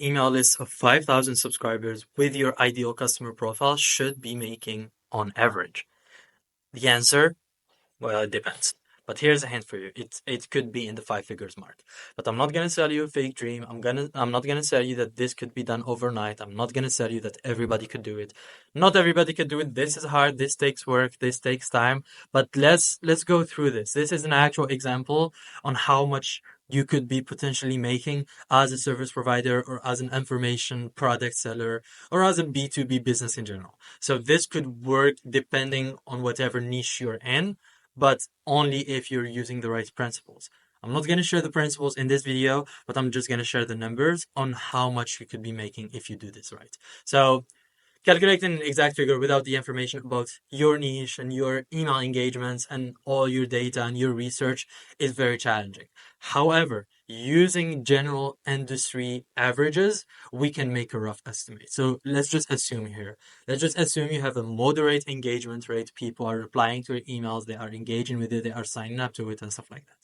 email list of 5,000 subscribers with your ideal customer profile should be making on average? The answer, well, it depends. But here's a hint for you. It could be in the five figures mark. But I'm not gonna sell you a fake dream. I'm not gonna tell you that this could be done overnight. I'm not gonna tell you that everybody could do it. Not everybody could do it. This is hard. This takes work. This takes time. But let's go through this. This is an actual example on how much you could be potentially making as a service provider or as an information product seller or as a B2B business in general. So this could work depending on whatever niche you're in, but only if you're using the right principles. I'm not going to share the principles in this video, but I'm just going to share the numbers on how much you could be making if you do this right. So calculating an exact figure without the information about your niche and your email engagements and all your data and your research is very challenging. However, using general industry averages, we can make a rough estimate. So let's just assume here. Let's just assume you have a moderate engagement rate. People are replying to your emails, they are engaging with it, they are signing up to it and stuff like that.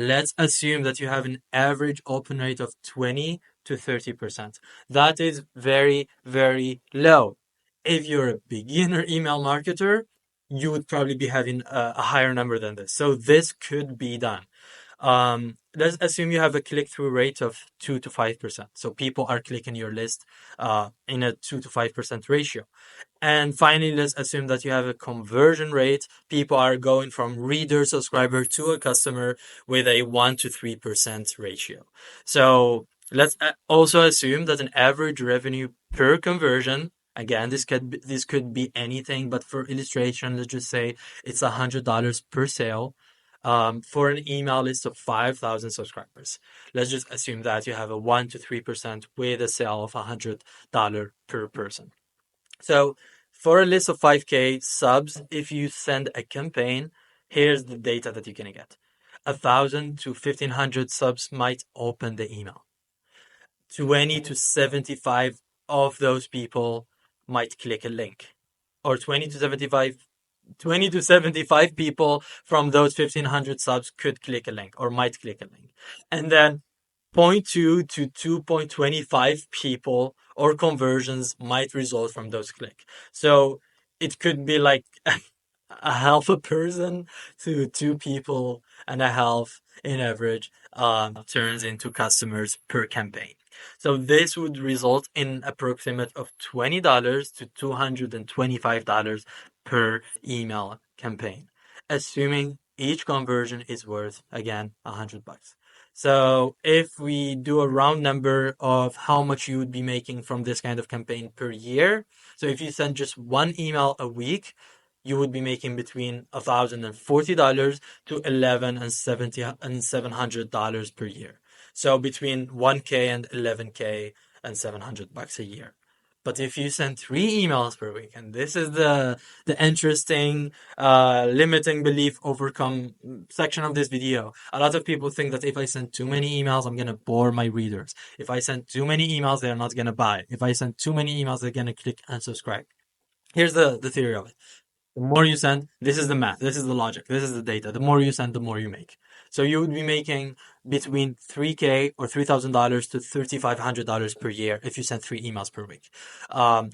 Let's assume that you have an average open rate of 20 to 30%. That is very, very low. If you're a beginner email marketer, you would probably be having a higher number than this. So this could be done. Let's assume you have a click-through rate of 2 to 5%. So people are clicking your list in a 2 to 5% ratio. And finally, let's assume that you have a conversion rate. People are going from reader, subscriber to a customer with a 1 to 3% ratio. So let's also assume that an average revenue per conversion, again, this could be anything, but for illustration, let's just say it's $100 per sale. For an email list of 5,000 subscribers. Let's just assume that you have a 1 to 3% with a sale of $100 per person. So for a list of 5K subs, if you send a campaign, here's the data that you're going to get. 1,000 to 1,500 subs might open the email. 20 to 75 of those people might click a link. Or 20 to 75 people from those 1,500 subs could click a link or might click a link. And then 0.2 to 2.25 people or conversions might result from those clicks. So it could be like a half a person to 2.5 people in average turns into customers per campaign. So this would result in approximate of $20 to $225 per email campaign, assuming each conversion is worth, again, $100. So if we do a round number of how much you would be making from this kind of campaign per year, so if you send just one email a week, you would be making between $1,040 to $11,700 per year. So between 1K and 11K and $700 a year. But if you send 3 emails per week, and this is the interesting limiting belief overcome section of this video. A lot of people think that if I send too many emails, I'm going to bore my readers. If I send too many emails, they're not going to buy. If I send too many emails, they're going to click unsubscribe. Here's the theory of it. The more you send, this is the math, this is the logic, this is the data. The more you send, the more you make. So you would be making between $3K or $3,000 to $3,500 per year if you send 3 emails per week.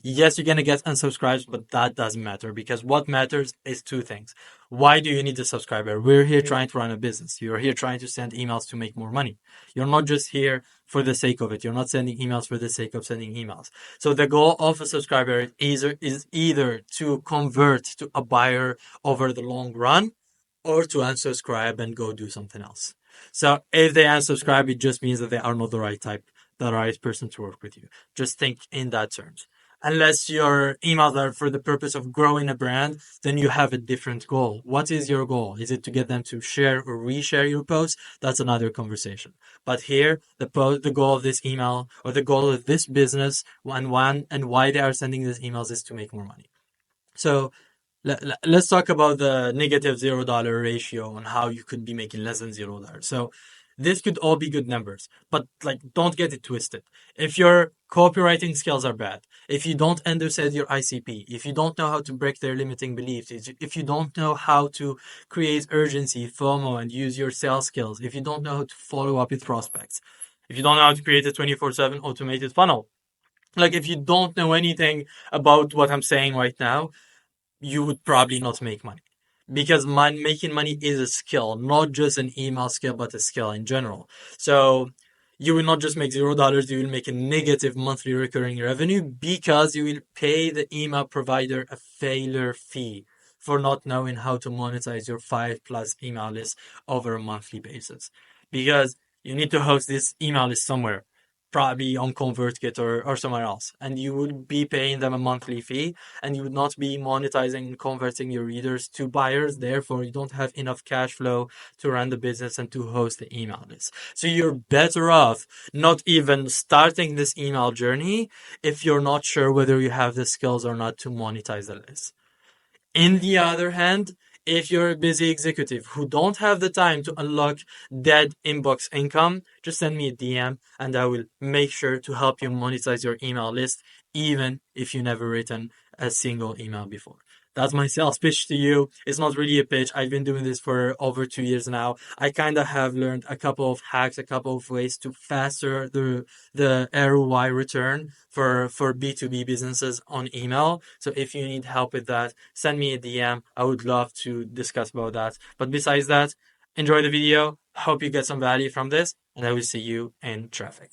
Yes, you're going to get unsubscribes, but that doesn't matter because what matters is 2 things. Why do you need a subscriber? We're here trying to run a business. You're here trying to send emails to make more money. You're not just here for the sake of it. You're not sending emails for the sake of sending emails. So the goal of a subscriber is either to convert to a buyer over the long run or to unsubscribe and go do something else. So if they unsubscribe, it just means that they are not the right type, the right person to work with you. Just think in that terms. Unless your emails are for the purpose of growing a brand, then you have a different goal. What is your goal? Is it to get them to share or reshare your posts? That's another conversation. But here, the goal of this email or the goal of this business and why they are sending these emails is to make more money. So let's talk about the negative $0 ratio and how you could be making less than $0. So this could all be good numbers, but don't get it twisted. If your copywriting skills are bad, if you don't understand your ICP, if you don't know how to break their limiting beliefs, if you don't know how to create urgency, FOMO, and use your sales skills, if you don't know how to follow up with prospects, If you don't know how to create a 24/7 automated funnel, like if you don't know anything about what I'm saying right now, you would probably not make money. Because making money is a skill, not just an email skill, but a skill in general. So you will not just make $0, you will make a negative monthly recurring revenue because you will pay the email provider a failure fee for not knowing how to monetize your 5+ email list over a monthly basis. Because you need to host this email list somewhere, probably on ConvertKit or somewhere else. And you would be paying them a monthly fee, and you would not be monetizing and converting your readers to buyers. Therefore, you don't have enough cash flow to run the business and to host the email list. So you're better off not even starting this email journey if you're not sure whether you have the skills or not to monetize the list. In the other hand, if you're a busy executive who don't have the time to unlock dead inbox income, just send me a DM and I will make sure to help you monetize your email list, even if you never written a single email before. That's my sales pitch to you. It's not really a pitch. I've been doing this for over 2 years now. I kind of have learned a couple of hacks, a couple of ways to faster the ROI return for B2B businesses on email. So if you need help with that, send me a DM. I would love to discuss about that. But besides that, enjoy the video. Hope you get some value from this, and I will see you in traffic.